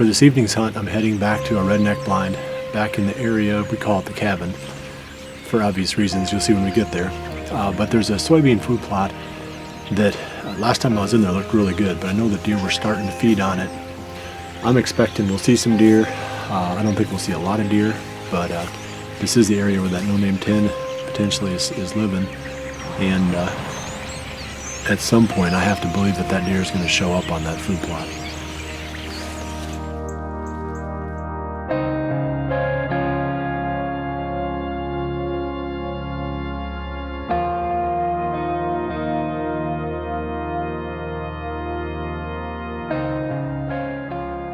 For this evening's hunt, I'm heading back to a redneck blind, back in the area we call it the cabin. For obvious reasons, you'll see when we get there. But there's a soybean food plot that last time I was in there looked really good, but I know the deer were starting to feed on it. I'm expecting we'll see some deer. I don't think we'll see a lot of deer, but this is the area where that no-name 10 potentially is living. And at some point, I have to believe that that deer is going to show up on that food plot.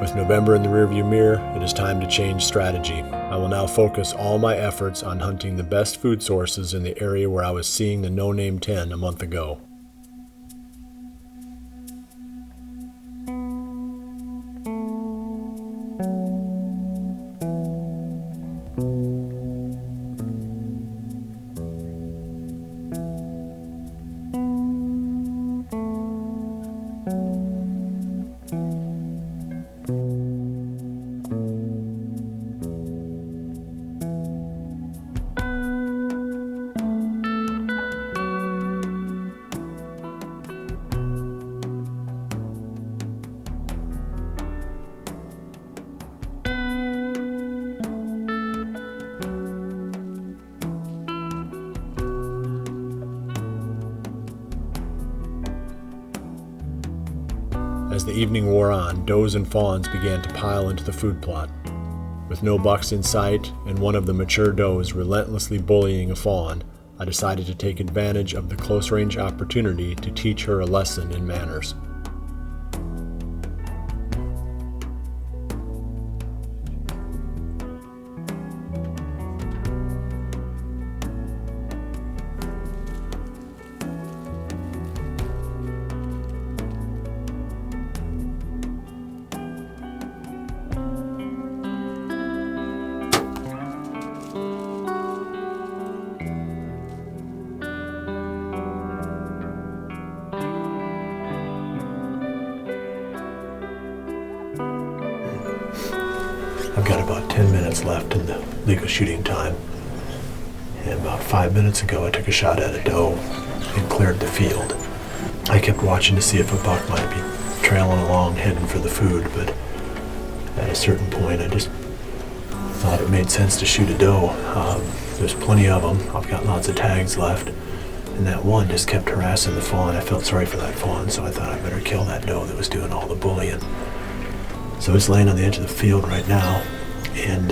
With November in the rearview mirror, it is time to change strategy. I will now focus all my efforts on hunting the best food sources in the area where I was seeing the no-name 10 a month ago. As the evening wore on, does and fawns began to pile into the food plot. With no bucks in sight and one of the mature does relentlessly bullying a fawn, I decided to take advantage of the close-range opportunity to teach her a lesson in manners. I've got about 10 minutes left in the legal shooting time. And about 5 minutes ago, I took a shot at a doe and cleared the field. I kept watching to see if a buck might be trailing along, heading for the food, but at a certain point, I just thought it made sense to shoot a doe. There's plenty of them. I've got lots of tags left. And that one just kept harassing the fawn. I felt sorry for that fawn, so I thought I better kill that doe that was doing all the bullying. So it's laying on the edge of the field right now, and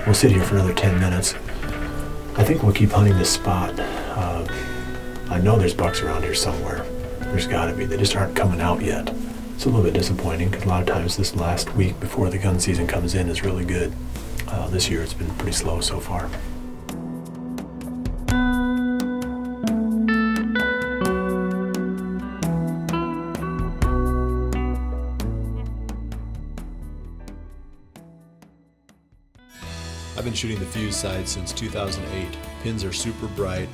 we'll sit here for another 10 minutes. I think we'll keep hunting this spot. I know there's bucks around here somewhere. There's gotta be. They just aren't coming out yet. It's a little bit disappointing because a lot of times this last week before the gun season comes in is really good. This year it's been pretty slow so far. I've been shooting the fuse sights since 2008. Pins are super bright,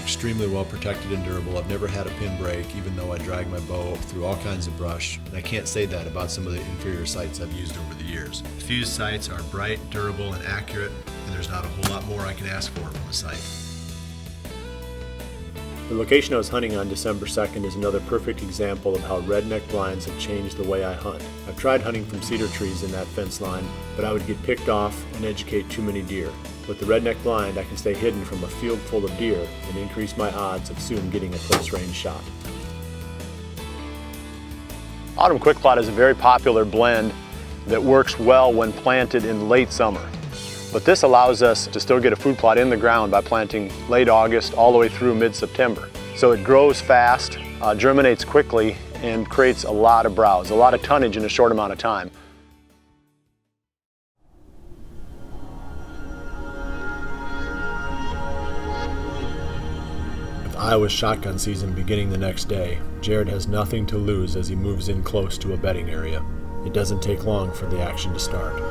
extremely well protected and durable. I've never had a pin break, even though I drag my bow through all kinds of brush, and I can't say that about some of the inferior sights I've used over the years. Fuse sights are bright, durable, and accurate, and there's not a whole lot more I can ask for from a sight. The location I was hunting on December 2nd is another perfect example of how redneck blinds have changed the way I hunt. I've tried hunting from cedar trees in that fence line, but I would get picked off and educate too many deer. With the redneck blind, I can stay hidden from a field full of deer and increase my odds of soon getting a close-range shot. Autumn quick plot is a very popular blend that works well when planted in late summer. But this allows us to still get a food plot in the ground by planting late August all the way through mid-September. So it grows fast, germinates quickly, and creates a lot of browse, a lot of tonnage in a short amount of time. With Iowa's shotgun season beginning the next day, Jared has nothing to lose as he moves in close to a bedding area. It doesn't take long for the action to start.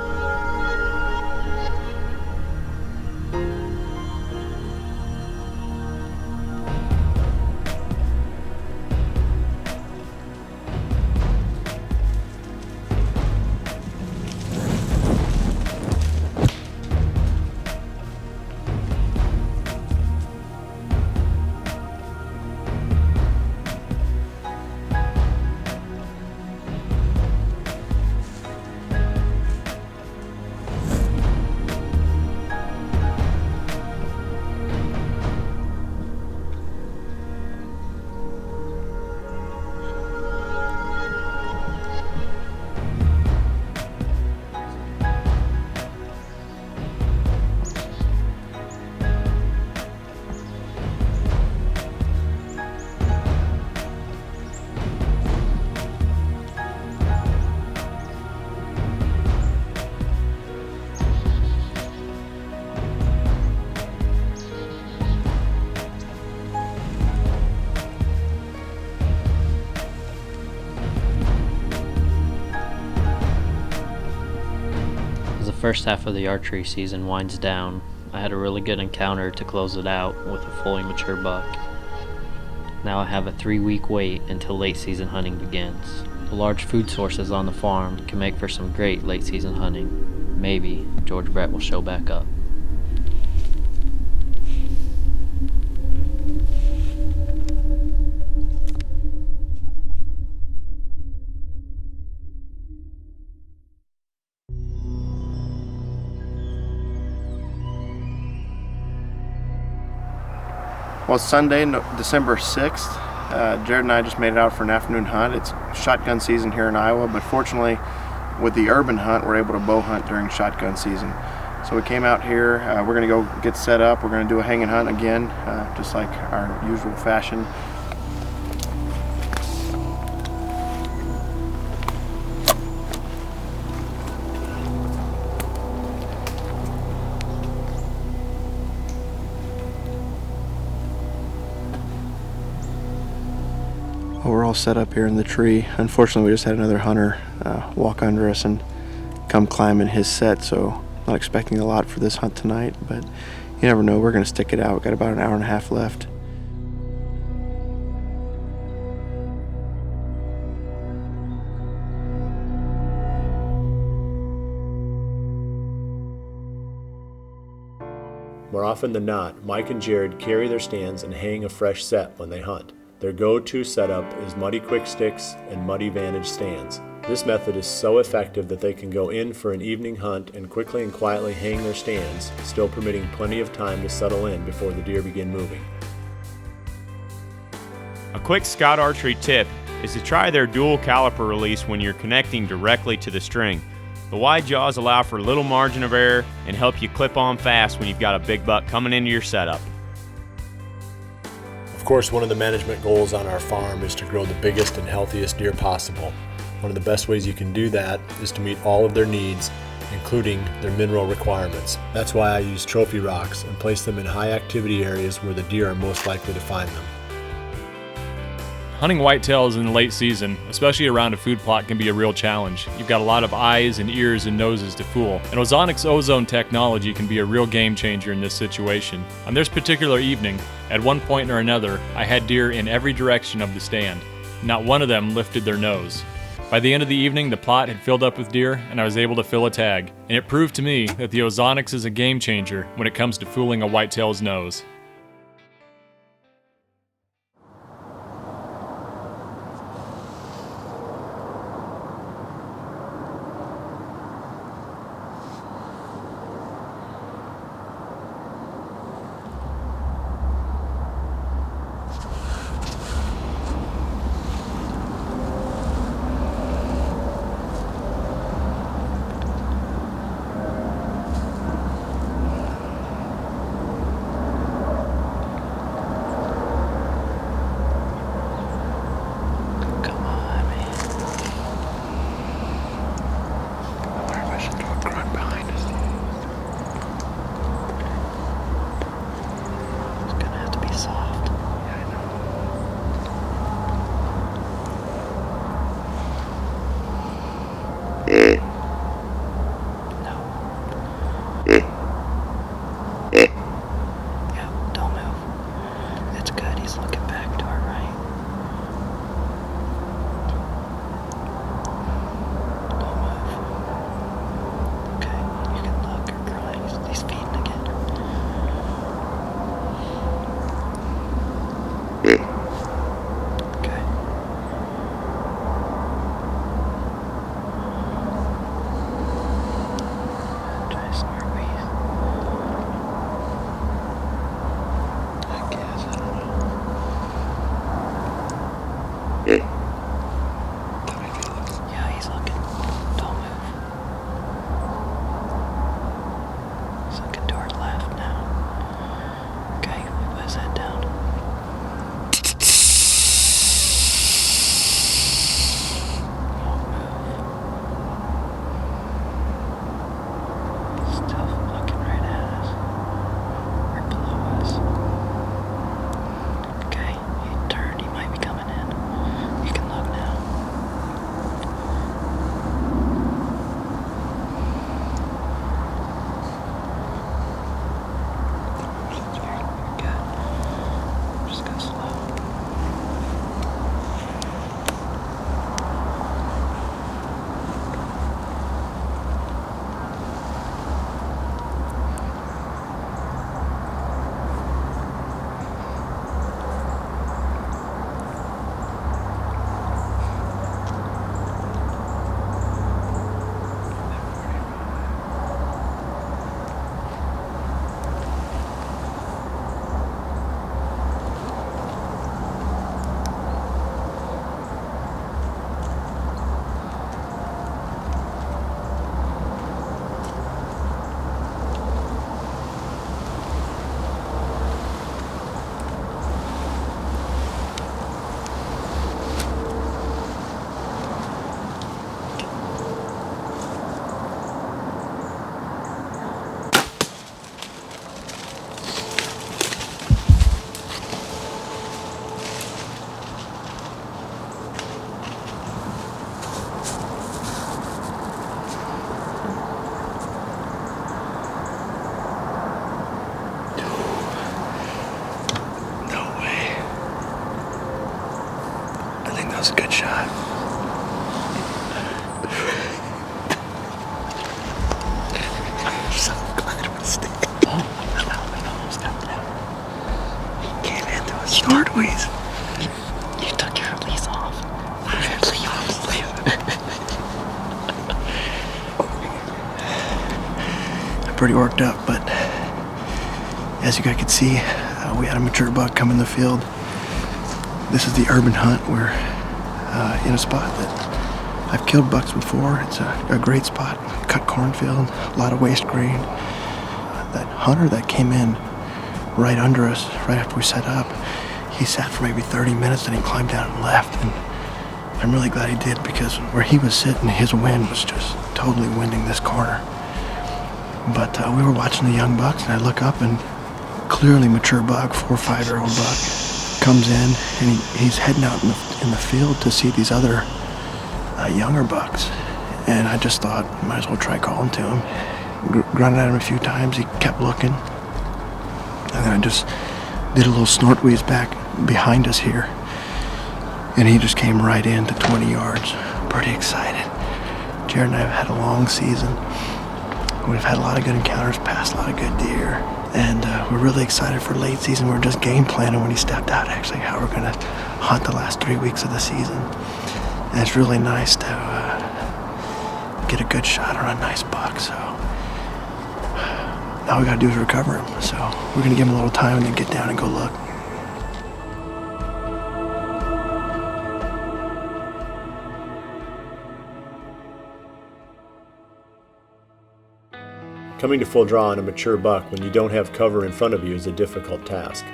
first half of the archery season winds down, I had a really good encounter to close it out with a fully mature buck. Now I have a 3-week wait until late season hunting begins. The large food sources on the farm can make for some great late season hunting. Maybe George Brett will show back up. Well, it's Sunday, December 6th. Jared and I just made it out for an afternoon hunt. It's shotgun season here in Iowa, but fortunately with the urban hunt, we're able to bow hunt during shotgun season. So we came out here, we're gonna go get set up. We're gonna do a hanging hunt again, just like our usual fashion. Well, we're all set up here in the tree. Unfortunately, we just had another hunter walk under us and come climb in his set, so not expecting a lot for this hunt tonight, but you never know. We're gonna stick it out. We've got about an hour and a half left. More often than not, Mike and Jared carry their stands and hang a fresh set when they hunt. Their go-to setup is Muddy Quick Sticks and Muddy Vantage stands. This method is so effective that they can go in for an evening hunt and quickly and quietly hang their stands, still permitting plenty of time to settle in before the deer begin moving. A quick scout archery tip is to try their dual caliper release when you're connecting directly to the string. The wide jaws allow for little margin of error and help you clip on fast when you've got a big buck coming into your setup. Of course, one of the management goals on our farm is to grow the biggest and healthiest deer possible. One of the best ways you can do that is to meet all of their needs, including their mineral requirements. That's why I use trophy rocks and place them in high activity areas where the deer are most likely to find them. Hunting whitetails in the late season, especially around a food plot, can be a real challenge. You've got a lot of eyes and ears and noses to fool, and Ozonics ozone technology can be a real game changer in this situation. On this particular evening, at one point or another, I had deer in every direction of the stand. Not one of them lifted their nose. By the end of the evening, the plot had filled up with deer, and I was able to fill a tag. And it proved to me that the Ozonics is a game changer when it comes to fooling a whitetail's nose. Snort-wheeze. You took your release off. I'm pretty worked up, but as you guys can see, we had a mature buck come in the field. This is the urban hunt. We're in a spot that I've killed bucks before. It's a great spot, cut cornfield, a lot of waste grain. That hunter that came in right under us, right after we set up, he sat for maybe 30 minutes, then he climbed down and left. And I'm really glad he did, because where he was sitting, his wind was just totally winding this corner. But we were watching the young bucks, and I look up, and clearly mature buck, 4 or 5 year old buck, comes in, and he's heading out in the field to see these other younger bucks. And I just thought, might as well try calling to him. Grunted at him a few times, he kept looking. And then I just did a little snort-wheeze back behind us here. And he just came right in to 20 yards. Pretty excited. Jared and I have had a long season. We've had a lot of good encounters, passed a lot of good deer. And we're really excited for late season. We're just game planning when he stepped out, actually, how we're gonna hunt the last 3 weeks of the season. And it's really nice to get a good shot on a nice buck, so all we gotta do is recover him. So we're gonna give him a little time and then get down and go look. Coming to full draw on a mature buck when you don't have cover in front of you is a difficult task.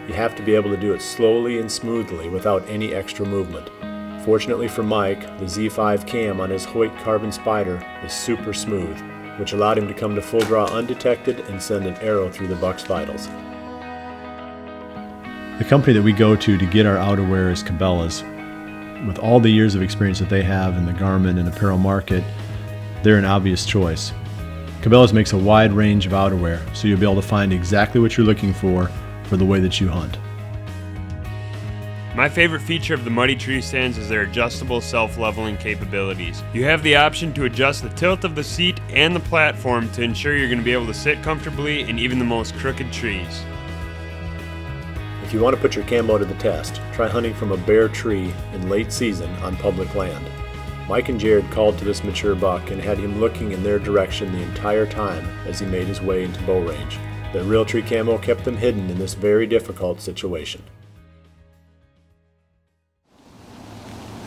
You have to be able to do it slowly and smoothly without any extra movement. Fortunately for Mike, the Z5 cam on his Hoyt Carbon Spider is super smooth, which allowed him to come to full draw undetected and send an arrow through the buck's vitals. The company that we go to get our outerwear is Cabela's. With all the years of experience that they have in the garment and apparel market, they're an obvious choice. Cabela's makes a wide range of outerwear, so you'll be able to find exactly what you're looking for the way that you hunt. My favorite feature of the Muddy tree stands is their adjustable self-leveling capabilities. You have the option to adjust the tilt of the seat and the platform to ensure you're going to be able to sit comfortably in even the most crooked trees. If you want to put your camo to the test, try hunting from a bare tree in late season on public land. Mike and Jared called to this mature buck and had him looking in their direction the entire time as he made his way into bow range. The Realtree camo kept them hidden in this very difficult situation.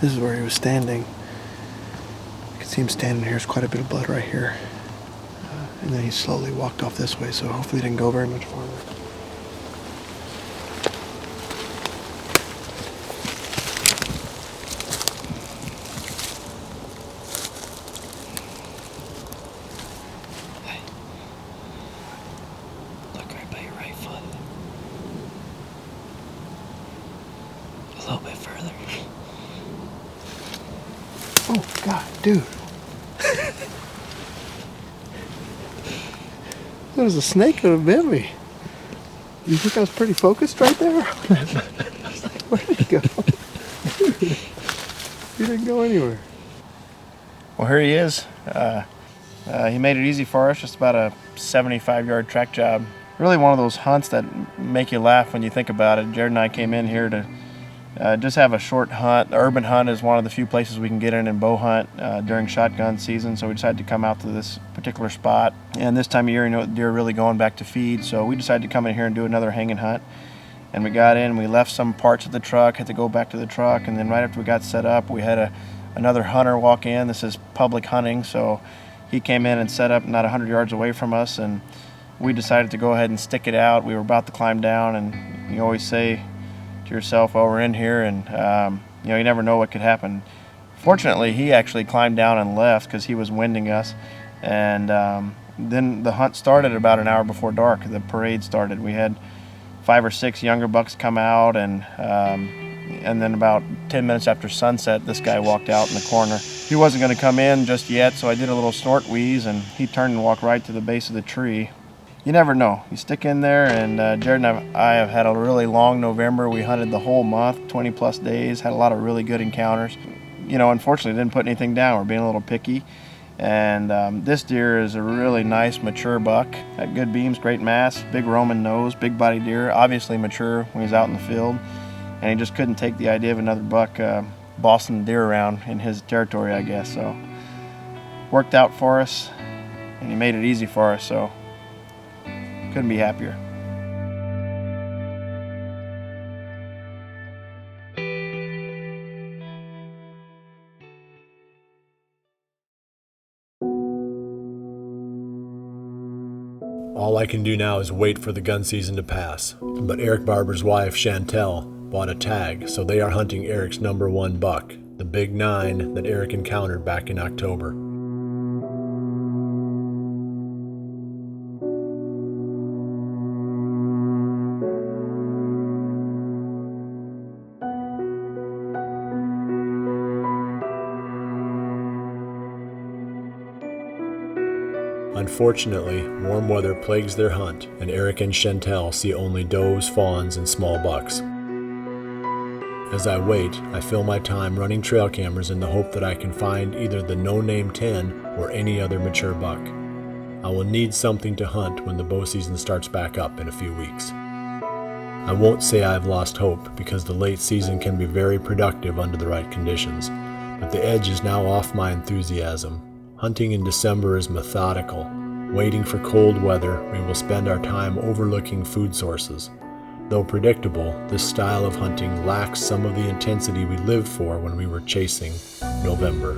This is where he was standing. You can see him standing here. There's quite a bit of blood right here. And then he slowly walked off this way, so hopefully he didn't go very much farther. Look right by your right foot. A little bit further. Oh, God, dude. There was a snake that would have bit me. You think I was pretty focused right there? I was like, where did he go? He didn't go anywhere. Well, here he is. He made it easy for us, just about a 75-yard track job. Really one of those hunts that make you laugh when you think about it. Jared and I came in here to just have a short hunt. The urban hunt is one of the few places we can get in and bow hunt during shotgun season, so we decided to come out to this particular spot. And this time of year, you know, deer are really going back to feed, so we decided to come in here and do another hanging hunt. And we got in, we left some parts of the truck, had to go back to the truck, and then right after we got set up, we had another hunter walk in. This is public hunting, so he came in and set up not 100 yards away from us, and we decided to go ahead and stick it out. We were about to climb down, and you always say to yourself, well, we're in here, and you know, you never know what could happen. Fortunately, he actually climbed down and left because he was winding us, and then the hunt started about an hour before dark. The parade started. We had 5 or 6 younger bucks come out, and then about 10 minutes after sunset, this guy walked out in the corner. He wasn't going to come in just yet, so I did a little snort-wheeze, and he turned and walked right to the base of the tree. You never know. You stick in there, and Jared and I have had a really long November. We hunted the whole month, 20 plus days, had a lot of really good encounters. You know, unfortunately, didn't put anything down. We're being a little picky. And this deer is a really nice, mature buck. Had good beams, great mass, big Roman nose, big body deer, obviously mature when he's out in the field. and he just couldn't take the idea of another buck bossing the deer around in his territory, I guess. So worked out for us, and he made it easy for us, so couldn't be happier. All I can do now is wait for the gun season to pass. But Eric Barber's wife, Chantel, bought a tag, so they are hunting Eric's #1 buck, the big 9 that Eric encountered back in October. Unfortunately, warm weather plagues their hunt, and Eric and Chantel see only does, fawns, and small bucks. As I wait, I fill my time running trail cameras in the hope that I can find either the no-name 10 or any other mature buck. I will need something to hunt when the bow season starts back up in a few weeks. I won't say I've lost hope, because the late season can be very productive under the right conditions, but the edge is now off my enthusiasm. Hunting in December is methodical. Waiting for cold weather, we will spend our time overlooking food sources. Though predictable, this style of hunting lacks some of the intensity we lived for when we were chasing November.